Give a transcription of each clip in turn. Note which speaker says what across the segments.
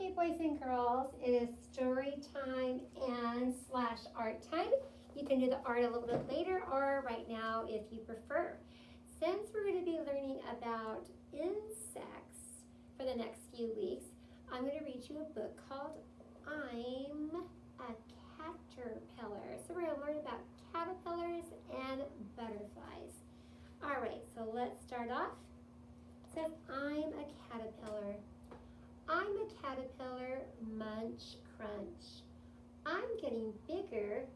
Speaker 1: Okay, boys and girls, it is story time and / art time. You can do the art a little bit later or right now if you prefer. Since we're going to be learning about insects for the next few weeks, I'm going to read you a book called I'm a Caterpillar. So we're going to learn about caterpillars and butterflies. All right, so let's start off. It says, I'm a caterpillar. I'm a caterpillar, munch, crunch. I'm getting bigger,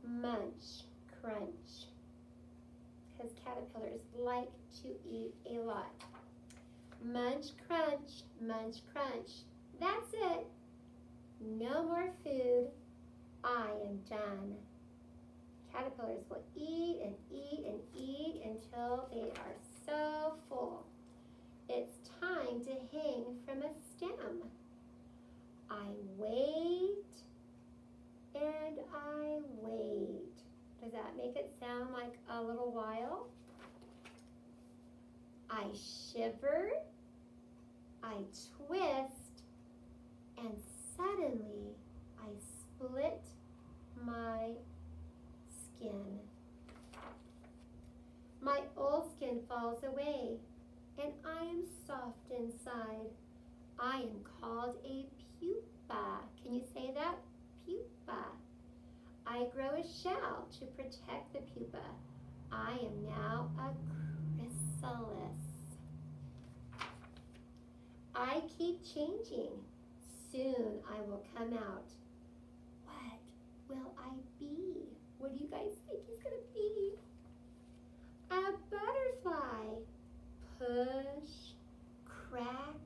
Speaker 1: munch, crunch. Because caterpillars like to eat a lot. Munch, crunch, munch, crunch. That's it. No more food. I am done. Caterpillars will eat and eat and eat until they are so full. It's time to hang from a stem. I wait and I wait. Does that make it sound like a little while? I shiver, I twist, and suddenly I split my skin. My old skin falls away, and I am soft inside. I am called a pupa. Can you say that? Pupa. I grow a shell to protect the pupa. I am now a chrysalis. I keep changing. Soon I will come out. What will I be? What do you guys think he's gonna be? A butterfly. Push, crack.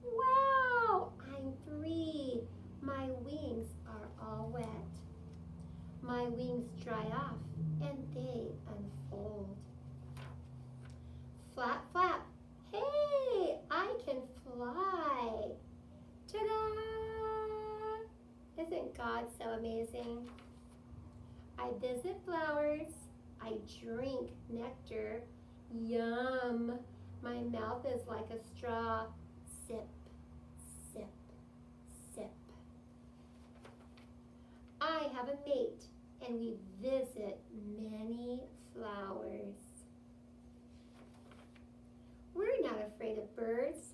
Speaker 1: Wow, I'm free. My wings are all wet. My wings dry off and they unfold. Flap, flap. Hey, I can fly. Ta-da! Isn't God so amazing? I visit flowers. I drink nectar. Yum. My mouth is like a straw. Sip, sip, sip. I have a mate, and we visit many flowers. We're not afraid of birds.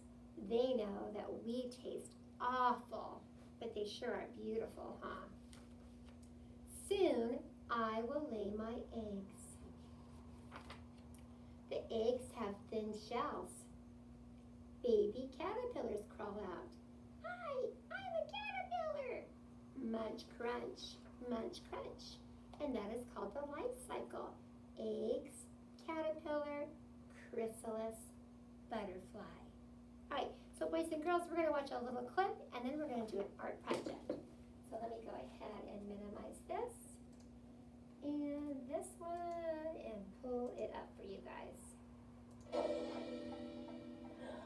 Speaker 1: They know that we taste awful, but they sure are beautiful, huh? Soon, I will lay my eggs. The eggs have thin shells. Baby caterpillars crawl out. Hi, I'm a caterpillar. Munch, crunch, munch, crunch. And that is called the life cycle. Eggs, caterpillar, chrysalis, butterfly. All right, so boys and girls, we're gonna watch a little clip and then we're gonna do an art project. So let me go ahead and minimize this and this one and pull it up for you guys.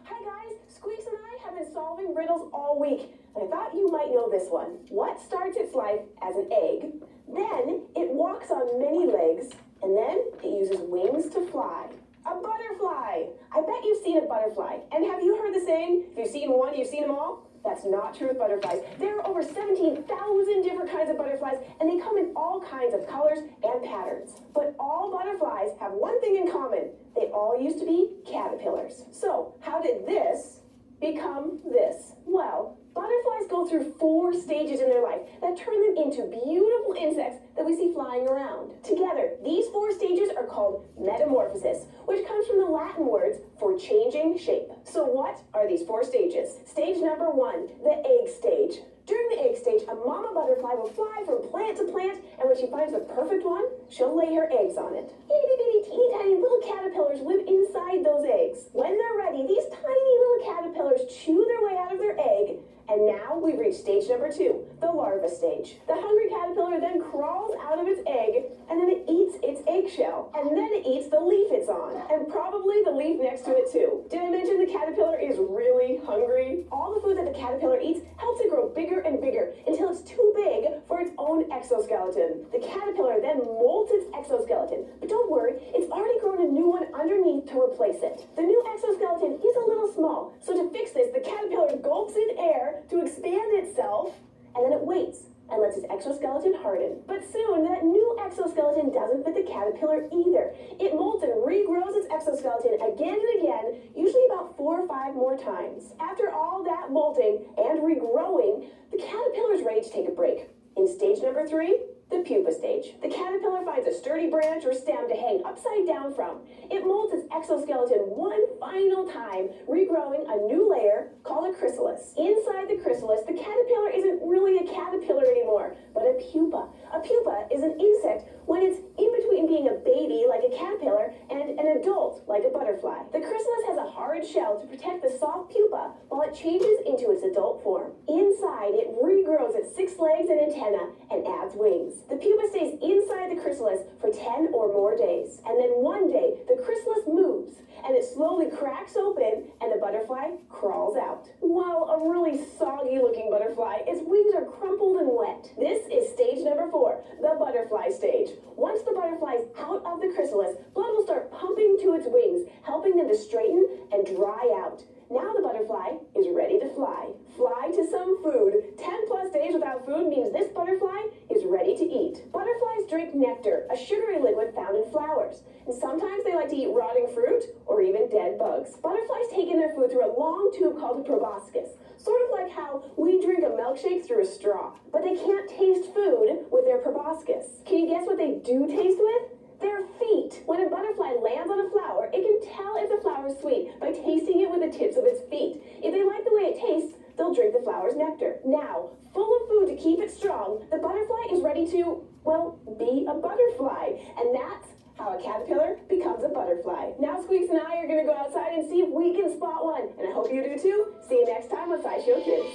Speaker 2: Hi guys, Squeaks and I have been solving riddles all week, and I thought you might know this one. What starts its life as an egg, then it walks on many legs, and then it uses wings to fly? A butterfly! I bet you've seen a butterfly, and have you heard the saying, if you've seen one, you've seen them all? That's not true with butterflies. There are over 17,000 different kinds of butterflies, and they come in all kinds of colors and patterns. But all butterflies have one thing in common. They all used to be caterpillars. So, how did this become this? Well, butterflies go through 4 stages in their life that turn them into beautiful insects that we see flying around. Together, these 4 stages are called metamorphosis, which comes from the Latin words for changing shape. So what are these 4 stages? Stage number 1, the egg stage. During the egg stage, a mama butterfly will fly from plant to plant, and when she finds the perfect one, she'll lay her eggs on it. Itty bitty teeny tiny little caterpillars live inside those eggs. When they're ready, these tiny little caterpillars chew their way out of their egg, and now we've reached stage number 2, the larva stage. The hungry caterpillar then crawls out of its egg, and then it eats its eggshell, and then it eats the leaf it's on, and probably the leaf next to it too. Did I mention the caterpillar is really hungry? All the food that the caterpillar eats helps it grow bigger and bigger until it's too big for its own exoskeleton. The caterpillar then molts its exoskeleton, but don't worry, it's already grown a new one underneath to replace it. The new exoskeleton exoskeleton is a little small, so to fix this, the caterpillar gulps in air to expand itself, and then it waits and lets its exoskeleton harden. But soon, that new exoskeleton doesn't fit the caterpillar either. It molts and regrows its exoskeleton again and again, usually about 4 or 5 more times. After all that molting and regrowing, the caterpillar's ready to take a break. In stage number 3, the pupa stage. The caterpillar finds a sturdy branch or stem to hang upside down from. It molds its exoskeleton one final time, regrowing a new layer called a chrysalis. Inside the chrysalis, the caterpillar isn't really a caterpillar anymore, but a pupa. A pupa is an insect when it's in between being a baby, like a caterpillar, and an adult, like a butterfly. The chrysalis has a hard shell to protect the soft pupa while it changes into its adult form. Inside, it regrows its 6 legs and antennae and adds wings. The pupa stays inside the chrysalis for 10 or more days. And then one day, the chrysalis moves, and it slowly cracks open, and the butterfly crawls out. Well, a really soggy-looking butterfly, its wings are crumpled and wet. This is stage number 4, the butterfly stage. Once the butterfly is out of the chrysalis, blood will start pumping to its wings, helping them to straighten and dry out. Now the butterfly is ready to fly. Fly to some food. 10 plus days without food means this butterfly is ready to eat. Butterflies drink nectar, a sugary liquid found in flowers. And sometimes they like to eat rotting fruit or even dead bugs. Butterflies take in their food through a long tube called a proboscis, sort of like how we drink a milkshake through a straw. But they can't taste food with their proboscis. Can you guess what they do taste with? Their feet. When a butterfly lands on a flower, it can tell if the flower is sweet by tasting it with the tips of its feet. If they like the way it tastes, they'll drink the flower's nectar. Now, full of food to keep it strong, the butterfly is ready to, well, be a butterfly. And that's how a caterpillar becomes a butterfly. Now Squeaks and I are going to go outside and see if we can spot one. And I hope you do too. See you next time on SciShow Kids.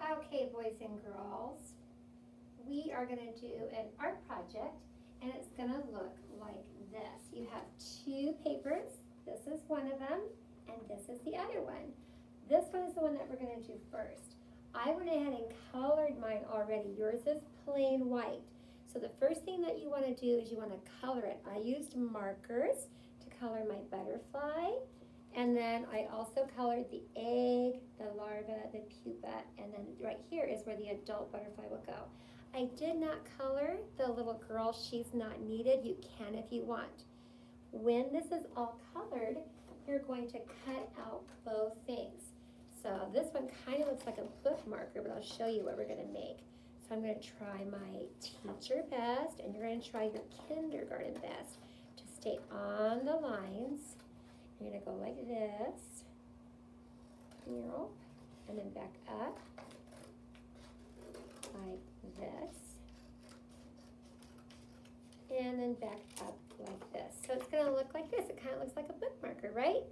Speaker 1: Okay, boys and girls, we are going to do an art project, and it's going to look like this. You have 2 papers. This is one of them, and this is the other one. This one is the one that we're going to do first. I went ahead and colored mine already. Yours is plain white. So the first thing that you want to do is you want to color it. I used markers to color my butterfly, and then I also colored the egg, the larva, the pupa, and then right here is where the adult butterfly will go. I did not color the little girl. She's not needed. You can if you want. When this is all colored, you're going to cut out both things. So this one kind of looks like a bookmarker, but I'll show you what we're going to make. So I'm going to try my teacher best, and you're going to try your kindergarten best to stay on the lines. You're going to go like this, and then back up like this, and then back up like this. So it's going to look like this. It kind of looks like a bookmarker, right?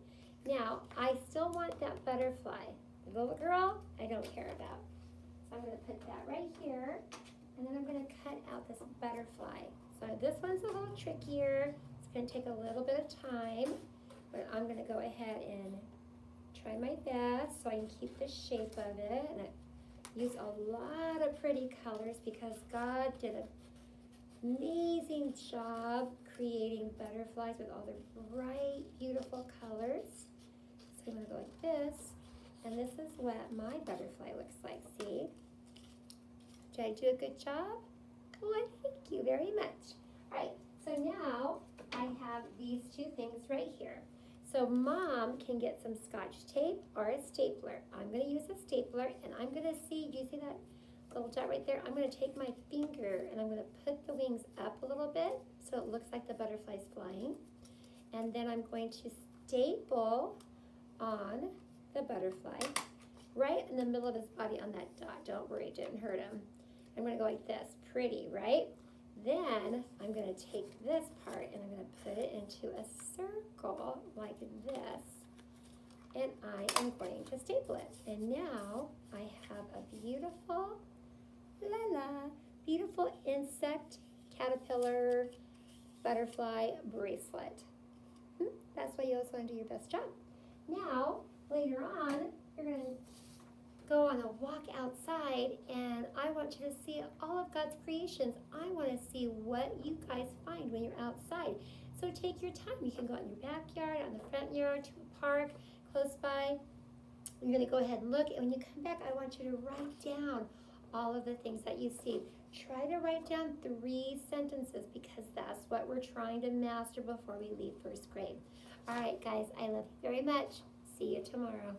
Speaker 1: Now, I still want that butterfly. The little girl, I don't care about. So I'm going to put that right here, and then I'm going to cut out this butterfly. So this one's a little trickier. It's going to take a little bit of time, but I'm going to go ahead and try my best so I can keep the shape of it. And I use a lot of pretty colors because God did an amazing job creating butterflies with all their bright, beautiful colors. So I'm going to go like this, and this is what my butterfly looks like. See? Did I do a good job? Well, thank you very much. All right, so now I have these 2 things right here. So Mom can get some Scotch tape or a stapler. I'm going to use a stapler, and I'm going to see, do you see that little dot right there? I'm going to take my finger, and I'm going to put the wings up a little bit so it looks like the butterfly's flying. And then I'm going to staple on the butterfly right in the middle of his body on that dot. Don't worry, it didn't hurt him. I'm going to go like this. Pretty, right? Then I'm going to take this part and I'm going to put it into a circle like this. And I am going to staple it. And now I have a beautiful, beautiful insect, caterpillar, butterfly bracelet. That's why you also want to do your best job. Now, later on, you're going to go on a walk outside, and I want you to see all of God's creations. I want to see what you guys find when you're outside. So take your time. You can go out in your backyard, out in the front yard, to a park close by. You're going to go ahead and look, and when you come back, I want you to write down all of the things that you see. Try to write down 3 sentences because that's what we're trying to master before we leave first grade. All right, guys, I love you very much. See you tomorrow.